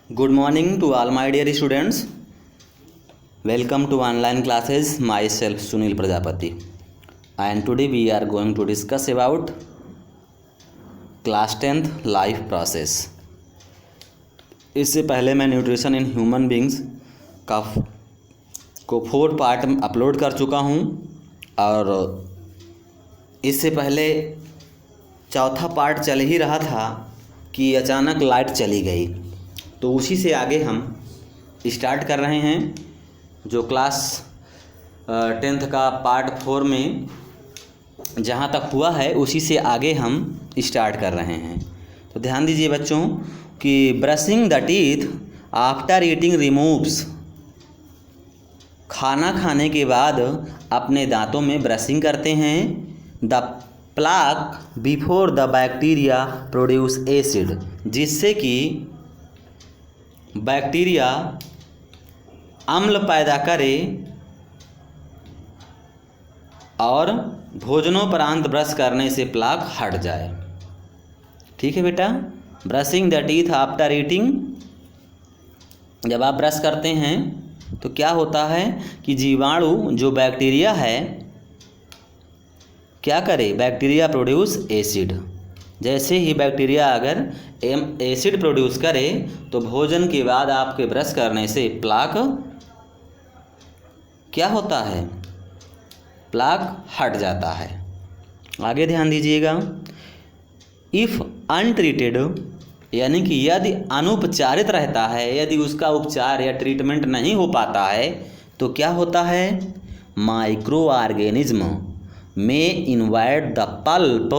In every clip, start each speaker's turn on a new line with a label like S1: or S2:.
S1: Good morning to all my dear students. Welcome to online classes. Myself Sunil Prajapati. And today we are going to discuss about class 10th life process. इससे पहले मैं nutrition in human beings को 4 part upload कर चुका हूँ और इससे पहले चौथा पार्ट चल ही रहा था कि अचानक लाइट चली गई, तो उसी से आगे हम स्टार्ट कर रहे हैं। जो क्लास 10th का पार्ट 4 में जहाँ तक हुआ है उसी से आगे हम स्टार्ट कर रहे हैं। तो ध्यान दीजिए बच्चों कि brushing the teeth after eating removes, खाना खाने के बाद अपने दांतों में ब्रशिंग करते हैं। The plaque before the bacteria produce acid, जिससे कि बैक्टीरिया अम्ल पैदा करे और भोजनोपरांत ब्रश करने से प्लाक हट जाए। ठीक है बेटा, brushing the teeth after eating, जब आप ब्रश करते हैं तो क्या होता है कि जीवाणु जो बैक्टीरिया है क्या करे, बैक्टीरिया प्रोड्यूस एसिड। जैसे ही बैक्टीरिया अगर एसिड प्रोड्यूस करे तो भोजन के बाद आपके ब्रश करने से प्लाक क्या होता है, प्लाक हट जाता है। आगे ध्यान दीजिएगा, इफ़ अनट्रीटेड, यानी कि यदि अनुपचारित रहता है, यदि उसका उपचार या ट्रीटमेंट नहीं हो पाता है तो क्या होता है, माइक्रो ऑर्गेनिज्म में invade the pulp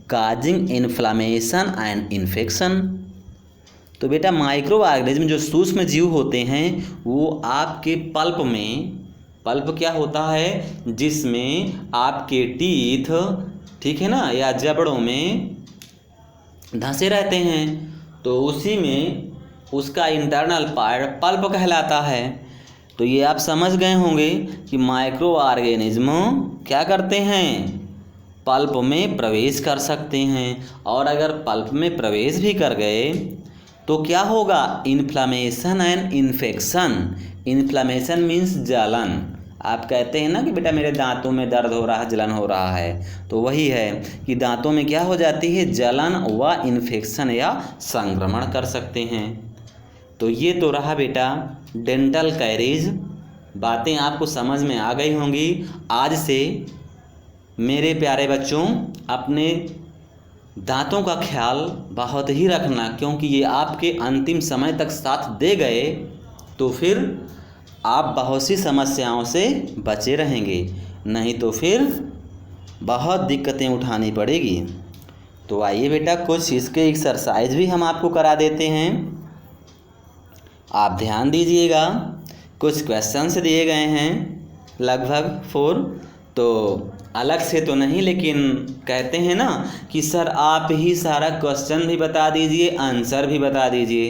S1: causing inflammation and infection. तो बेटा माइक्रो ऑर्गेनिज्म जो सूक्ष्म जीव होते हैं वो आपके पल्प में, पल्प क्या होता है जिसमें आपके टीथ, ठीक है ना, या जबड़ों में धंसे रहते हैं, तो उसी में उसका इंटरनल पार्ट पल्प कहलाता है। तो ये आप समझ गए होंगे कि माइक्रो ऑर्गेनिज्म क्या करते हैं, पल्प में प्रवेश कर सकते हैं, और अगर पल्प में प्रवेश भी कर गए तो क्या होगा, inflammation and infection. Inflammation means जलन। आप कहते हैं ना कि बेटा मेरे दांतों में दर्द हो रहा है, जलन हो रहा है, तो वही है कि दांतों में क्या हो जाती है, जलन व इन्फेक्शन या संक्रमण कर सकते हैं। तो ये तो रहा बेटा डेंटल कैरीज। बातें आपको समझ में आ गई होंगी। आज से मेरे प्यारे बच्चों अपने दांतों का ख्याल बहुत ही रखना, क्योंकि ये आपके अंतिम समय तक साथ दे गए तो फिर आप बहुत सी समस्याओं से बचे रहेंगे, नहीं तो फिर बहुत दिक्कतें उठानी पड़ेगी। तो आइए बेटा कुछ इसके एक्सरसाइज भी हम आपको करा देते हैं। आप ध्यान दीजिएगा, कुछ क्वेश्चंस दिए गए हैं लगभग 4, तो अलग से तो नहीं, लेकिन कहते हैं ना कि सर आप ही सारा क्वेश्चन भी बता दीजिए, आंसर भी बता दीजिए।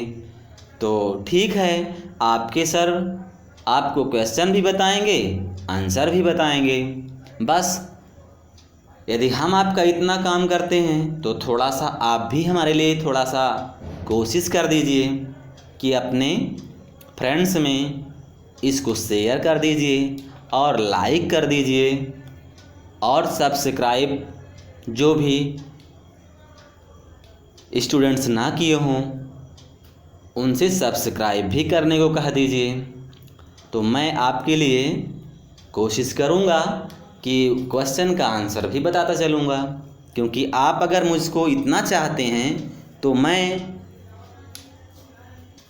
S1: तो ठीक है, आपके सर आपको क्वेश्चन भी बताएंगे, आंसर भी बताएंगे। बस यदि हम आपका इतना काम करते हैं तो थोड़ा सा आप भी हमारे लिए थोड़ा सा कोशिश कर दीजिए कि अपने फ्रेंड्स में इसको शेयर कर दीजिए और लाइक कर दीजिए, और सब्सक्राइब जो भी स्टूडेंट्स ना किए हों उनसे सब्सक्राइब भी करने को कह दीजिए। तो मैं आपके लिए कोशिश करूँगा कि क्वेश्चन का आंसर भी बताता चलूँगा, क्योंकि आप अगर मुझको इतना चाहते हैं तो मैं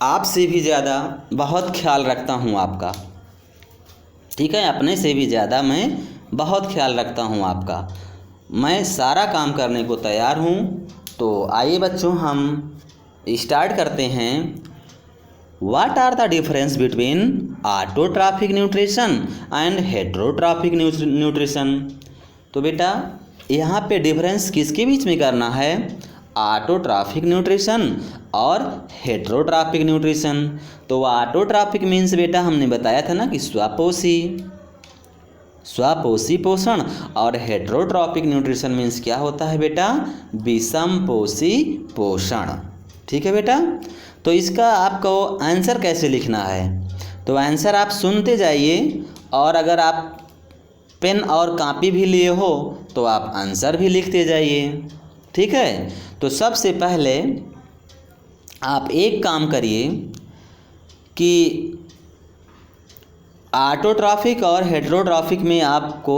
S1: आपसे भी ज़्यादा बहुत ख्याल रखता हूँ आपका। ठीक है, अपने से भी ज़्यादा मैं बहुत ख्याल रखता हूँ आपका। मैं सारा काम करने को तैयार हूँ। तो आइए बच्चों हम स्टार्ट करते हैं। What are the difference between autotrophic nutrition and heterotrophic nutrition. तो बेटा यहाँ पे डिफरेंस किसके बीच में करना है, ऑटोट्रॉफिक न्यूट्रिशन और हेटेरोट्रॉफिक न्यूट्रिशन। तो ऑटोट्रॉफिक मीन्स बेटा हमने बताया था ना कि स्वपोषी पोषण, और हेटेरोट्रॉफिक न्यूट्रिशन मीन्स क्या होता है बेटा, विषम पोषी पोषण। ठीक है बेटा, तो इसका आपको आंसर कैसे लिखना है, तो आंसर आप सुनते जाइए, और अगर आप पेन और कॉपी भी लिए हो तो आप आंसर भी लिखते जाइए। ठीक है, तो सबसे पहले आप एक काम करिए कि ऑटोट्रॉफिक और हेटेरोट्रॉफिक में आपको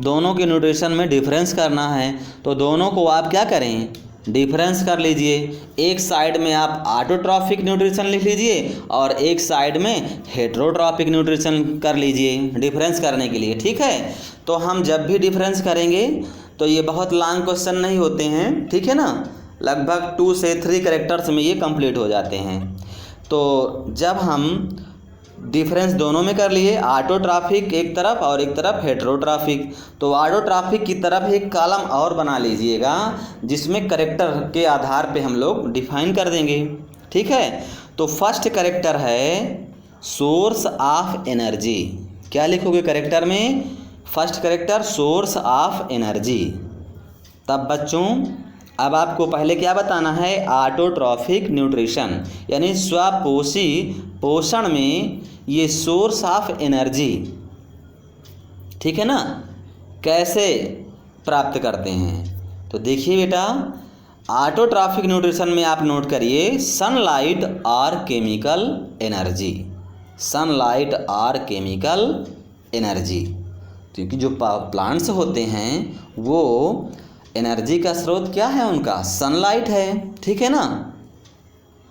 S1: दोनों के न्यूट्रिशन में डिफरेंस करना है। तो दोनों को आप क्या करें, डिफरेंस कर लीजिए। एक साइड में आप ऑटोट्रॉफिक न्यूट्रिशन लिख लीजिए और एक साइड में हेटेरोट्रॉफिक न्यूट्रिशन कर लीजिए डिफरेंस करने के लिए। ठीक है, तो हम जब भी डिफरेंस करेंगे तो ये बहुत लॉन्ग क्वेश्चन नहीं होते हैं, ठीक है ना, लगभग 2 से 3 कैरेक्टर्स में ये कंप्लीट हो जाते हैं। तो जब हम डिफरेंस दोनों में कर लिए, ऑटोट्रॉफिक एक तरफ और एक तरफ हेटेरोट्रॉफिक, तो ऑटोट्रॉफिक की तरफ एक कॉलम और बना लीजिएगा जिसमें कैरेक्टर के आधार पे हम लोग डिफाइन कर देंगे। ठीक है, तो फर्स्ट कैरेक्टर है सोर्स ऑफ एनर्जी। क्या लिखोगे कैरेक्टर में, first character source of energy. तब बच्चों अब आपको पहले क्या बताना है, ऑटोट्रॉफिक न्यूट्रिशन यानी स्वपोषी पोषण में ये सोर्स ऑफ एनर्जी, ठीक है ना, कैसे प्राप्त करते हैं। तो देखिए बेटा, ऑटोट्रॉफिक न्यूट्रिशन में आप नोट करिए सनलाइट और केमिकल एनर्जी, सनलाइट और केमिकल एनर्जी, क्योंकि जो प्लांट्स होते हैं वो एनर्जी का स्रोत क्या है उनका, सनलाइट है, ठीक है ना,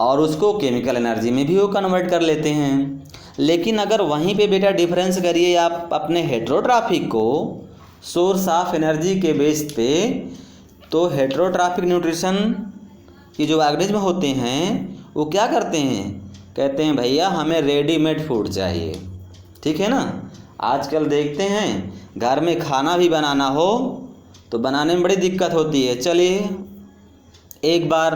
S1: और उसको केमिकल एनर्जी में भी वो कन्वर्ट कर लेते हैं। लेकिन अगर वहीं पे बेटा डिफरेंस करिए आप अपने हेटेरोट्रॉफिक को सोर्स ऑफ एनर्जी के बेस पे, तो हेटेरोट्रॉफिक न्यूट्रिशन की जो ऑर्गेनिज्म होते हैं वो क्या करते हैं, कहते हैं भैया हमें रेडीमेड फूड चाहिए। ठीक है ना, आजकल देखते हैं घर में खाना भी बनाना हो तो बनाने में बड़ी दिक्कत होती है। चलिए एक बार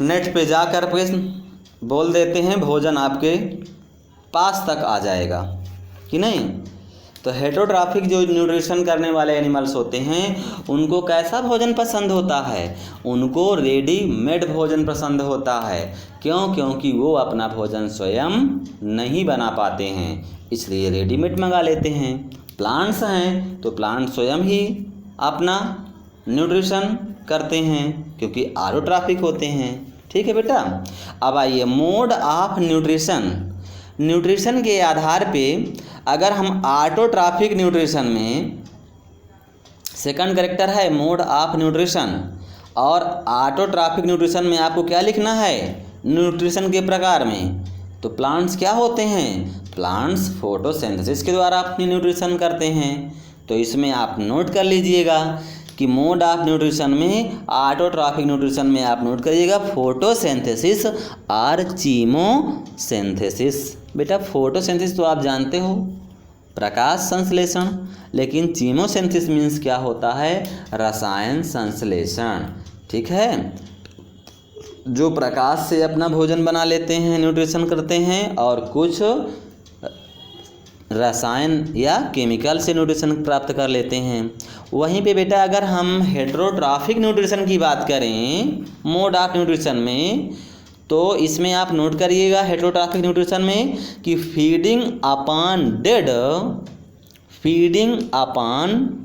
S1: नेट पे जाकर के बोल देते हैं भोजन आपके पास तक आ जाएगा कि नहीं। तो हेटेरोट्रॉफिक जो न्यूट्रिशन करने वाले एनिमल्स होते हैं उनको कैसा भोजन पसंद होता है, उनको रेडीमेड भोजन पसंद होता है। क्यों, क्योंकि वो अपना भोजन स्वयं नहीं बना पाते हैं, इसलिए रेडीमेड मंगा लेते हैं। प्लांट्स हैं तो प्लांट स्वयं ही अपना न्यूट्रिशन करते हैं क्योंकि ऑटोट्रॉफिक होते हैं। ठीक है बेटा, अब आइए मोड ऑफ न्यूट्रिशन। न्यूट्रिशन के आधार पे अगर हम ऑटोट्रॉफिक न्यूट्रिशन में सेकंड कैरेक्टर है मोड ऑफ न्यूट्रिशन, और ऑटोट्रॉफिक न्यूट्रिशन में आपको क्या लिखना है न्यूट्रिशन के प्रकार में, तो प्लांट्स क्या होते हैं, प्लांट्स फोटोसिंथेसिस के द्वारा अपनी न्यूट्रिशन करते हैं। तो इसमें आप नोट कर लीजिएगा कि मोड ऑफ न्यूट्रिशन में ऑटोट्रॉफिक न्यूट्रिशन में आप नोट करिएगा फोटोसिंथेसिस और कीमोसिंथेसिस। बेटा फोटोसिंथेसिस तो आप जानते हो प्रकाश संश्लेषण, लेकिन कीमोसिंथेसिस मीन्स क्या होता है, रसायन संश्लेषण। ठीक है, जो प्रकाश से अपना भोजन बना लेते हैं, न्यूट्रिशन करते हैं, और कुछ रसायन या केमिकल से न्यूट्रिशन प्राप्त कर लेते हैं। वहीं पे बेटा अगर हम हेटेरोट्रॉफिक न्यूट्रिशन की बात करें मोड ऑफ न्यूट्रिशन में, तो इसमें आप नोट करिएगा हेटेरोट्रॉफिक न्यूट्रिशन में कि feeding upon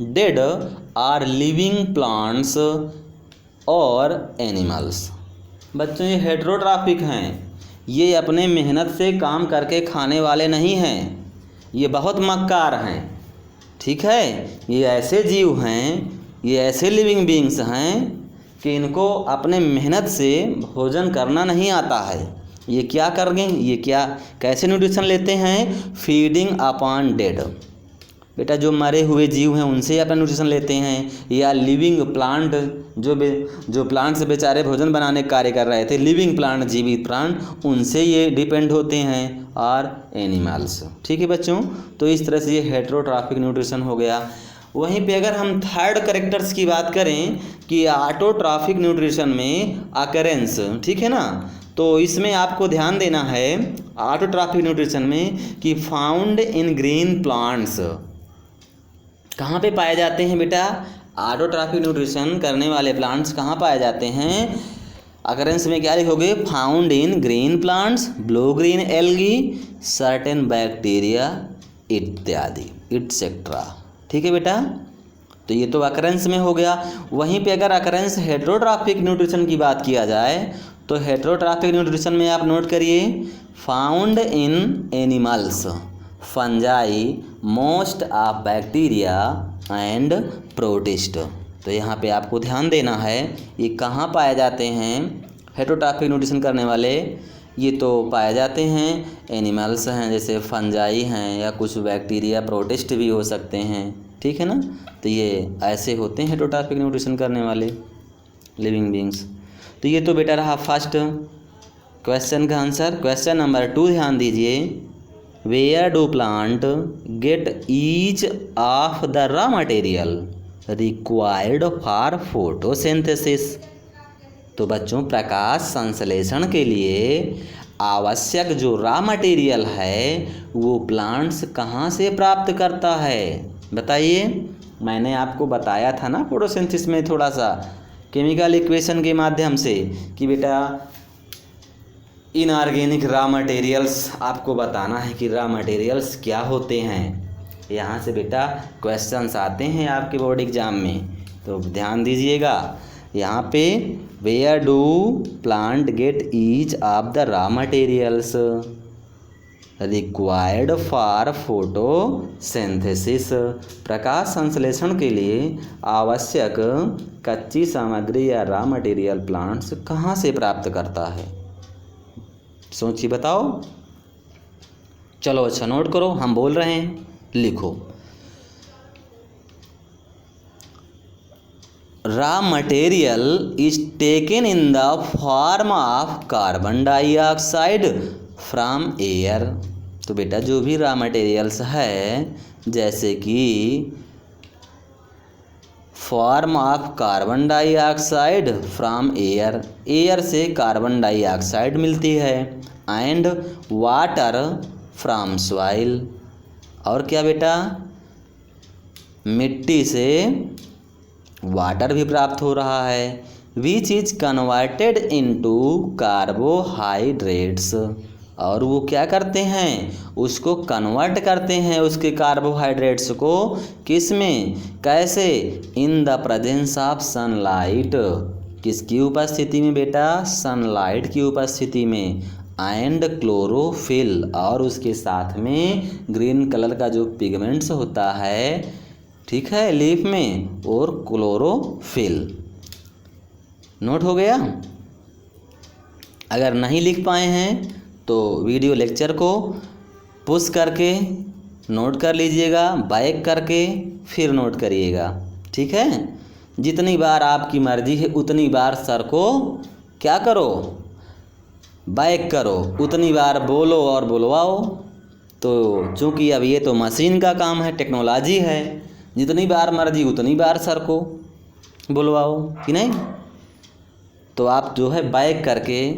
S1: dead are living plants और एनिमल्स। बच्चों ये हेटेरोट्रॉफिक हैं, ये अपने मेहनत से काम करके खाने वाले नहीं हैं, ये बहुत मक्कार हैं। ठीक है, ये ऐसे जीव हैं, ये ऐसे लिविंग बीइंग्स हैं कि इनको अपने मेहनत से भोजन करना नहीं आता है। ये क्या करेंगे, ये क्या कैसे न्यूट्रिशन लेते हैं, फीडिंग अपॉन डेड। बेटा जो मरे हुए जीव हैं उनसे अपना न्यूट्रिशन लेते हैं, या लिविंग प्लांट जो प्लांट से बेचारे भोजन बनाने का कार्य कर रहे थे, लिविंग प्लांट जीवित प्राण, उनसे ये डिपेंड होते हैं, और एनिमल्स। ठीक है बच्चों, तो इस तरह से ये हेटेरोट्रॉफिक न्यूट्रिशन हो गया। वहीं पे अगर हम थर्ड कैरेक्टर्स की बात करें कि ऑटोट्रॉफिक न्यूट्रिशन में अकरेंस, ठीक है ना, तो इसमें आपको ध्यान देना है ऑटोट्रॉफिक न्यूट्रिशन में कि फाउंड इन ग्रीन प्लांट्स। कहाँ पे पाए जाते हैं बेटा ऑटोट्रॉफिक न्यूट्रिशन करने वाले प्लांट्स, कहाँ पाए जाते हैं, अकरेंस में क्या लिखोगे, found in green plants, blue green algae, certain bacteria इत्यादि इटसेट्रा। ठीक है बेटा, तो ये तो अकरेंस में हो गया। वहीं पे अगर अकरेंस हेटेरोट्रॉपिक न्यूट्रिशन की बात किया जाए तो हेटेरोट्रॉपिक न्यूट्रिशन में आप नोट करिए, found in animals, fungi, most of bacteria and protist. तो यहाँ पे आपको ध्यान देना है, ये कहाँ पाए जाते हैं हेटेरोट्रॉपिक न्यूट्रिशन करने वाले, ये तो पाए जाते हैं एनिमल्स हैं, जैसे फंजाई हैं या कुछ बैक्टीरिया, प्रोटिस्ट भी हो सकते हैं। ठीक है ना, तो ये ऐसे होते हैं हेटेरोट्रॉपिक न्यूट्रिशन करने वाले लिविंग बींग्स। तो ये तो बेटा रहा फर्स्ट क्वेश्चन का आंसर। क्वेश्चन नंबर 2 ध्यान दीजिए, where do plant get each of the raw material required for photosynthesis. तो बच्चों, प्रकाश संश्लेषण के लिए आवश्यक जो रॉ मटेरियल है वो प्लांट्स कहाँ से प्राप्त करता है, बताइए। मैंने आपको बताया था ना फोटोसिंथेसिस में थोड़ा सा केमिकल इक्वेशन के माध्यम से कि बेटा इनऑर्गेनिक रॉ मटेरियल्स आपको बताना है कि रॉ मटेरियल्स क्या होते हैं। यहाँ से बेटा क्वेश्चंस आते हैं आपके बोर्ड एग्जाम में, तो ध्यान दीजिएगा। यहाँ पे where do plant get each of the raw materials required for photosynthesis, प्रकाश संश्लेषण के लिए आवश्यक कच्ची सामग्री या रॉ मटेरियल प्लांट्स कहाँ से प्राप्त करता है, सोचिए बताओ। चलो अच्छा नोट करो, हम बोल रहे हैं, लिखो। Raw material is taken in the form of carbon dioxide from air. तो बेटा जो भी रॉ मटेरियल्स है, जैसे कि form of carbon dioxide from air, air से कार्बन डाइऑक्साइड मिलती है, एंड वाटर फ्रॉम सॉइल, और क्या बेटा मिट्टी से वाटर भी प्राप्त हो रहा है। Which is converted into carbohydrates, और वो क्या करते हैं, उसको कन्वर्ट करते हैं उसके कार्बोहाइड्रेट्स को, किस में, कैसे, in the presence of sunlight, किसकी उपस्थिति में बेटा, सनलाइट की उपस्थिति में, एंड क्लोरोफिल, और उसके साथ में ग्रीन कलर का जो पिगमेंट्स होता है, ठीक है, लीफ में, और क्लोरोफिल। नोट हो गया। अगर नहीं लिख पाए हैं तो वीडियो लेक्चर को पुश करके नोट कर लीजिएगा, बैक करके फिर नोट करिएगा। ठीक है, जितनी बार आपकी मर्जी है उतनी बार सर को क्या करो, बैक करो, उतनी बार बोलो और बुलवाओ। तो चूँकि अब ये तो मशीन का काम है, टेक्नोलॉजी है, जितनी बार मर्जी उतनी बार सर को बुलवाओ, कि नहीं। तो आप जो है बैक करके,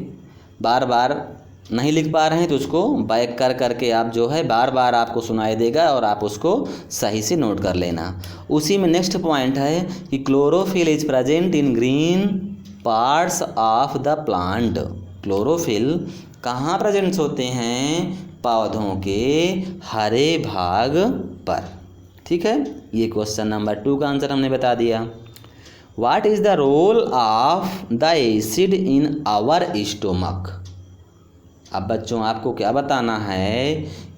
S1: बार बार नहीं लिख पा रहे हैं तो उसको बैक कर करके आप जो है बार बार आपको सुनाई देगा और आप उसको सही से नोट कर लेना। उसी में नेक्स्ट पॉइंट है कि chlorophyll is present in green parts of the plant. Chlorophyll कहाँ प्रेजेंट होते हैं, पौधों के हरे भाग पर। ठीक है, ये क्वेश्चन नंबर 2 का आंसर हमने बता दिया। What is the role of the acid in our stomach. अब बच्चों आपको क्या बताना है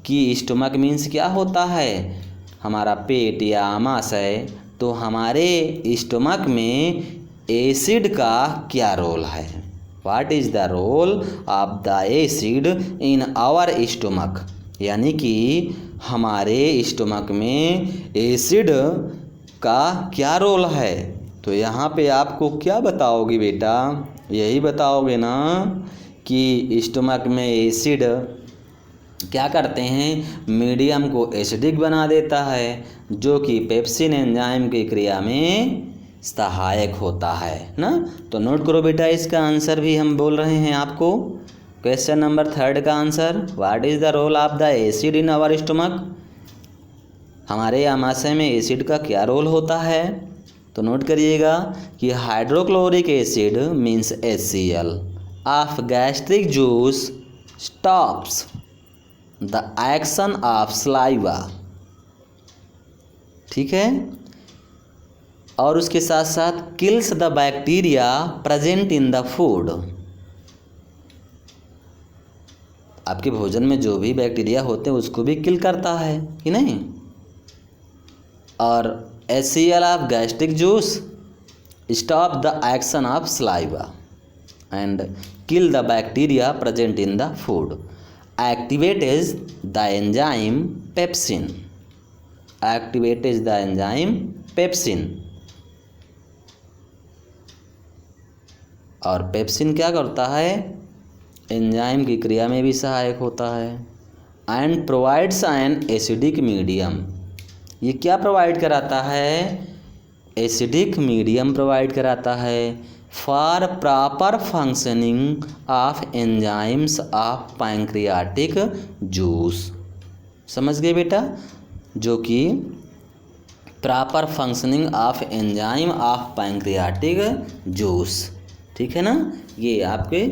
S1: कि स्टोमक मीन्स क्या होता है, हमारा पेट या आमाशय। तो हमारे स्टोमक में एसिड का क्या रोल है, what is the role of the acid in our stomach, यानी कि हमारे स्टोमक में एसिड का क्या रोल है। तो यहाँ पे आपको क्या बताओगे बेटा, यही बताओगे ना कि स्टोमक में एसिड क्या करते हैं, मीडियम को एसिडिक बना देता है, जो कि पेप्सिन एंजाइम की क्रिया में सहायक होता है ना। तो नोट करो बेटा, इसका आंसर भी हम बोल रहे हैं आपको। क्वेश्चन नंबर 3 का answer, what is the role of the acid in our stomach, हमारे आमाशय में एसिड का क्या रोल होता है। तो नोट करिएगा कि hydrochloric acid means HCl of gastric juice stops the action of saliva. ठीक है, और उसके साथ साथ kills the bacteria present in the food. आपके भोजन में जो भी बैक्टीरिया होते हैं उसको भी किल करता है कि नहीं। और HCl of gastric juice stop the action of saliva and kill the bacteria present in the food. Activates the enzyme pepsin. Activates the enzyme pepsin. और पेप्सिन क्या करता है, एंजाइम की क्रिया में भी सहायक होता है। And provides an acidic medium. ये क्या प्रोवाइड कराता है, एसिडिक मीडियम प्रोवाइड कराता है for proper functioning of enzymes of pancreatic juice. समझ गए बेटा, जो कि proper functioning of enzyme of pancreatic juice. ठीक है ना, ये आपके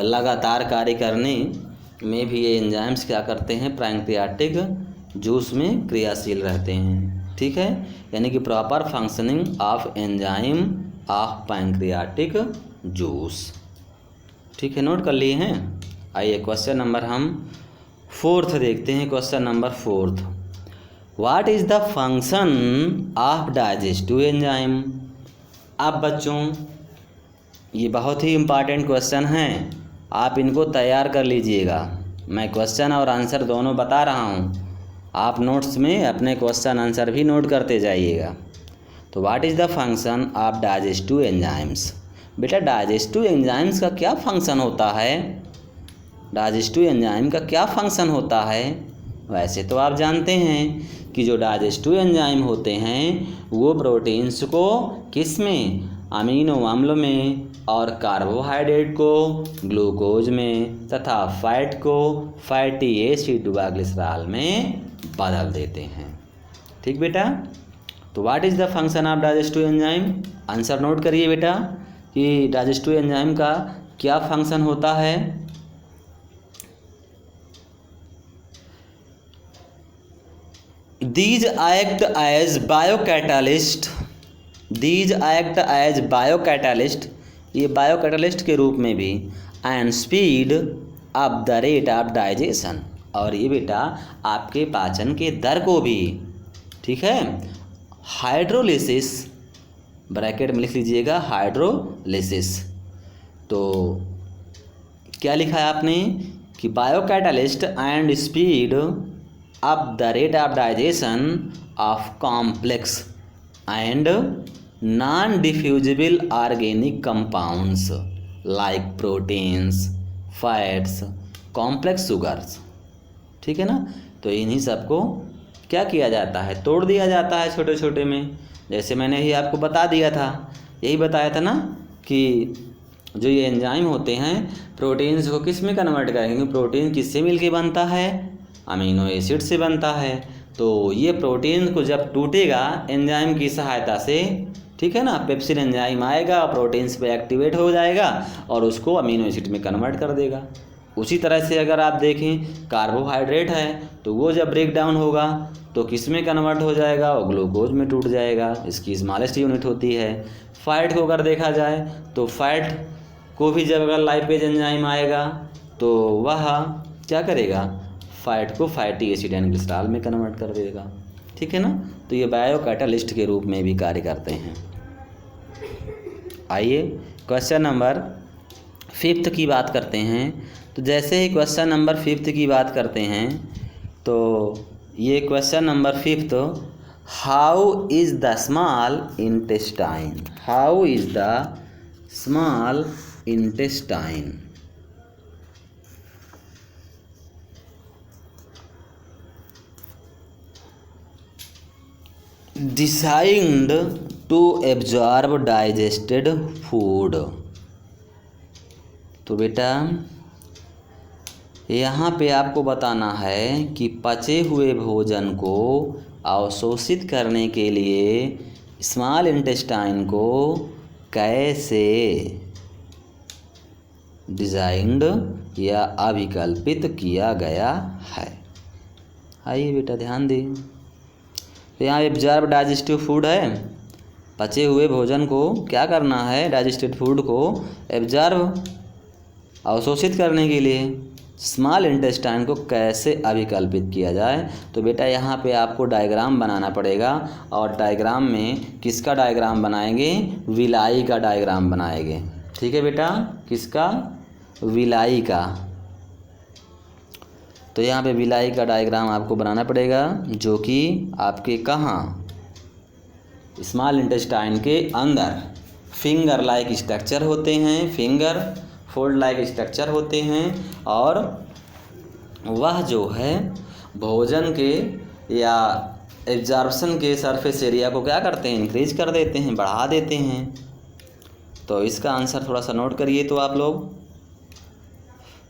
S1: लगातार कार्य करने में भी ये एंजाइम्स क्या करते हैं, पैंक्रियाटिक जूस में क्रियाशील रहते हैं। ठीक है, यानी कि proper functioning of enzyme of pancreatic juice. ठीक है, नोट कर लिए हैं। आइए क्वेश्चन नंबर हम 4 देखते हैं। Question number 4, what is the function of digestive enzyme. अब बच्चों ये बहुत ही इम्पॉर्टेंट क्वेश्चन हैं, आप इनको तैयार कर लीजिएगा। मैं क्वेश्चन और आंसर दोनों बता रहा हूँ, आप नोट्स में अपने क्वेश्चन आंसर भी नोट करते जाइएगा। तो what is the function of digestive enzymes. बेटा डाइजेस्टिव एंजाइम्स का क्या फंक्शन होता है, डाइजेस्टिव एंजाइम का क्या फंक्शन होता है। वैसे तो आप जानते हैं कि जो डाइजेस्टिव एंजाइम होते हैं वो प्रोटीन्स को किस में, अमीनो अम्ल में, और कार्बोहाइड्रेट को ग्लूकोज में, तथा फैट को फैटी एसिड व ग्लिसरॉल में बदल देते हैं। ठीक बेटा, तो what is the function of digestive enzyme. Answer note करिए बेटा कि डाइजेस्टिव एंजाइम का क्या फंक्शन होता है। These act as biocatalyst। These act as biocatalyst, ये बायोकैटलिस्ट के रूप में भी, and speed up the rate of digestion, और ये बेटा आपके पाचन के दर को भी, ठीक है, हाइड्रोलिसिस, ब्रैकेट में लिख लीजिएगा हाइड्रोलिसिस। तो क्या लिखा है आपने कि biocatalyst and speed up the rate of digestion of complex and non diffusible organic compounds like proteins, fats, complex sugars. ठीक है ना, तो इन्हीं सबको क्या किया जाता है, तोड़ दिया जाता है छोटे छोटे में। जैसे मैंने ही आपको बता दिया था, यही बताया था ना कि जो ये एंजाइम होते हैं प्रोटीन्स को किस में कन्वर्ट करेंगे। प्रोटीन किससे मिलके बनता है, अमीनो एसिड से बनता है। तो ये प्रोटीन को जब टूटेगा एंजाइम की सहायता से, ठीक है ना, पेप्सिन एंजाइम आएगा, प्रोटीन्स पे एक्टिवेट हो जाएगा और उसको अमीनो एसिड में कन्वर्ट कर देगा। उसी तरह से अगर आप देखें कार्बोहाइड्रेट है तो वो जब ब्रेक डाउन होगा तो किस में कन्वर्ट हो जाएगा, वो ग्लूकोज में टूट जाएगा, इसकी स्मॉलेस्ट यूनिट होती है। फैट को अगर देखा जाए तो फैट को भी जब अगर लाइपेज एंजाइम आएगा तो वह क्या करेगा, फैट को फैटी एसिड एंड ग्लिसरॉल में कन्वर्ट कर देगा। ठीक है ना, तो ये बायोकैटालिस्ट के रूप में भी कार्य करते हैं। आइए क्वेश्चन नंबर 5 की बात करते हैं। तो जैसे ही क्वेश्चन नंबर 5 की बात करते हैं तो ये question number 5, how is the small intestine, how is the small intestine designed to absorb digested food. तो बेटा यहाँ पे आपको बताना है कि पचे हुए भोजन को अवशोषित करने के लिए स्मॉल इंटेस्टाइन को कैसे डिजाइंड या अभिकल्पित किया गया है। आइए बेटा ध्यान दें। तो यहाँ एब्जॉर्ब डाइजेस्टिव फूड है, पचे हुए भोजन को क्या करना है, डाइजेस्टेड फूड को एब्जॉर्ब अवशोषित करने के लिए स्मॉल इंटेस्टाइन को कैसे अभिकल्पित किया जाए। तो बेटा यहाँ पे आपको डायग्राम बनाना पड़ेगा, और डायग्राम में किसका डायग्राम बनाएंगे, विलाई का डायग्राम बनाएंगे। ठीक है बेटा, किसका, विलाई का। तो यहाँ पे विलाई का डायग्राम आपको बनाना पड़ेगा, जो कि आपके कहाँ, स्मॉल इंटेस्टाइन के अंदर फिंगर लाइक स्ट्रक्चर होते हैं, फिंगर फोल्ड लाइक स्ट्रक्चर होते हैं, और वह जो है भोजन के या एब्जॉर्प्शन के सरफेस एरिया को क्या करते हैं, इंक्रीज कर देते हैं, बढ़ा देते हैं। तो इसका आंसर थोड़ा सा नोट करिए तो आप लोग,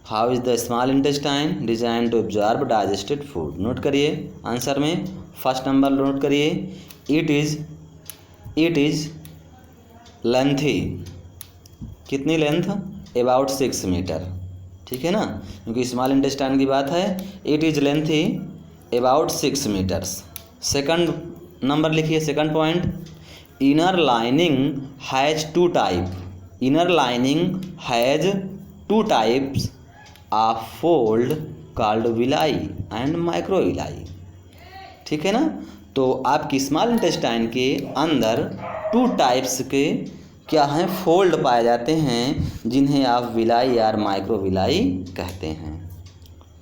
S1: how is the small intestine design to absorb digested food. Note करिए आंसर में, फर्स्ट नंबर नोट करिए, इट इज़ लेंथी। कितनी लेंथ, अबाउट 6 मीटर। ठीक है ना, क्योंकि स्मॉल इंटेस्टाइन की बात है। It is lengthy about 6 metres. Second number लिखिए, second point, inner lining has 2 type. Inner lining has 2 types of fold called villi and microvilli. ठीक है ना, तो आपकी स्मॉल इंटेस्टाइन के अंदर 2 टाइप्स के क्या हैं, फोल्ड पाए जाते हैं, जिन्हें आप विलाई या माइक्रोविलाई कहते हैं।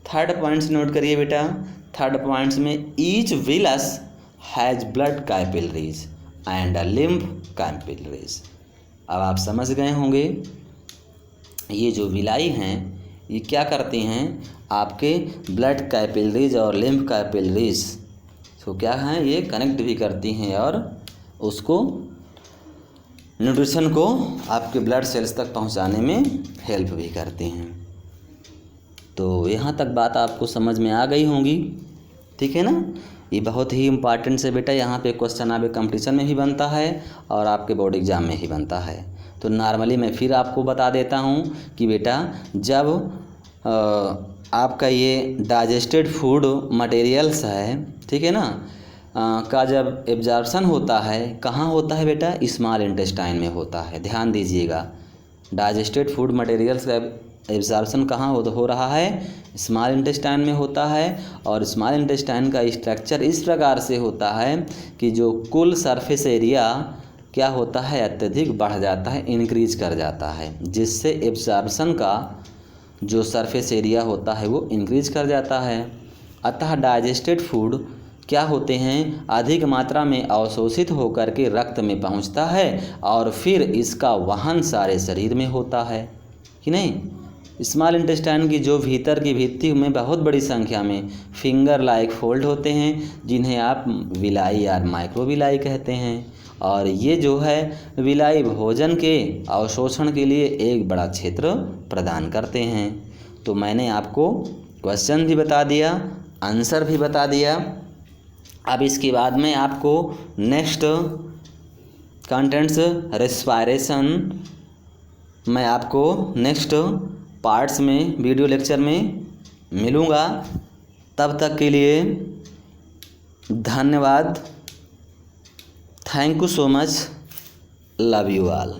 S1: थर्ड पॉइंट्स नोट करिए बेटा। थर्ड पॉइंट्स में, each villous has blood capillaries and a lymph capillaries. अब आप समझ गए होंगे, ये जो विलाई हैं ये क्या करती हैं, आपके ब्लड कैपिलरीज और लिम्फ कैपिलरीज तो क्या हैं, ये कनेक्ट भी करती हैं और उसको न्यूट्रिशन को आपके ब्लड सेल्स तक पहुंचाने में हेल्प भी करती हैं। तो यहाँ तक बात आपको समझ में आ गई होंगी। ठीक है ना, ये बहुत ही इम्पॉर्टेंट से बेटा, यहाँ पे क्वेश्चन आपके कंपटीशन में भी बनता है और आपके बोर्ड एग्जाम में ही बनता है। तो नॉर्मली मैं फिर आपको बता देता हूँ कि बेटा जब आपका ये डाइजेस्टेड फूड मटेरियल्स है, ठीक है ना, का जब एब्जॉर्प्शन होता है, कहाँ होता है बेटा, स्मॉल इंटेस्टाइन में होता है। ध्यान दीजिएगा, डाइजेस्टेड फूड मटेरियल्स का एब्जॉर्प्शन कहाँ हो रहा है, स्मॉल इंटेस्टाइन में होता है। और स्मॉल इंटेस्टाइन का स्ट्रक्चर इस प्रकार से होता है कि जो कुल सरफेस एरिया क्या होता है, अत्यधिक बढ़ जाता है, इंक्रीज कर जाता है, जिससे एब्जॉर्प्शन का जो सरफेस एरिया होता है वो इंक्रीज कर जाता है। अतः डाइजेस्टेड फूड क्या होते हैं, अधिक मात्रा में अवशोषित होकर के रक्त में पहुंचता है और फिर इसका वहन सारे शरीर में होता है कि नहीं। स्मॉल इंटेस्टाइन की जो भीतर की भित्ति में बहुत बड़ी संख्या में फिंगर लाइक फोल्ड होते हैं, जिन्हें आप विलाई या माइक्रोविलाई कहते हैं। और ये जो है विलाई भोजन के अवशोषण के लिए एक बड़ा क्षेत्र प्रदान करते हैं। तो मैंने आपको क्वेश्चन भी बता दिया, आंसर भी बता दिया। अब इसके बाद में आपको नेक्स्ट कंटेंट्स रेस्पायरेशन मैं आपको नेक्स्ट पार्ट्स में वीडियो लेक्चर में मिलूँगा। तब तक के लिए धन्यवाद। Thank you so much, love you all.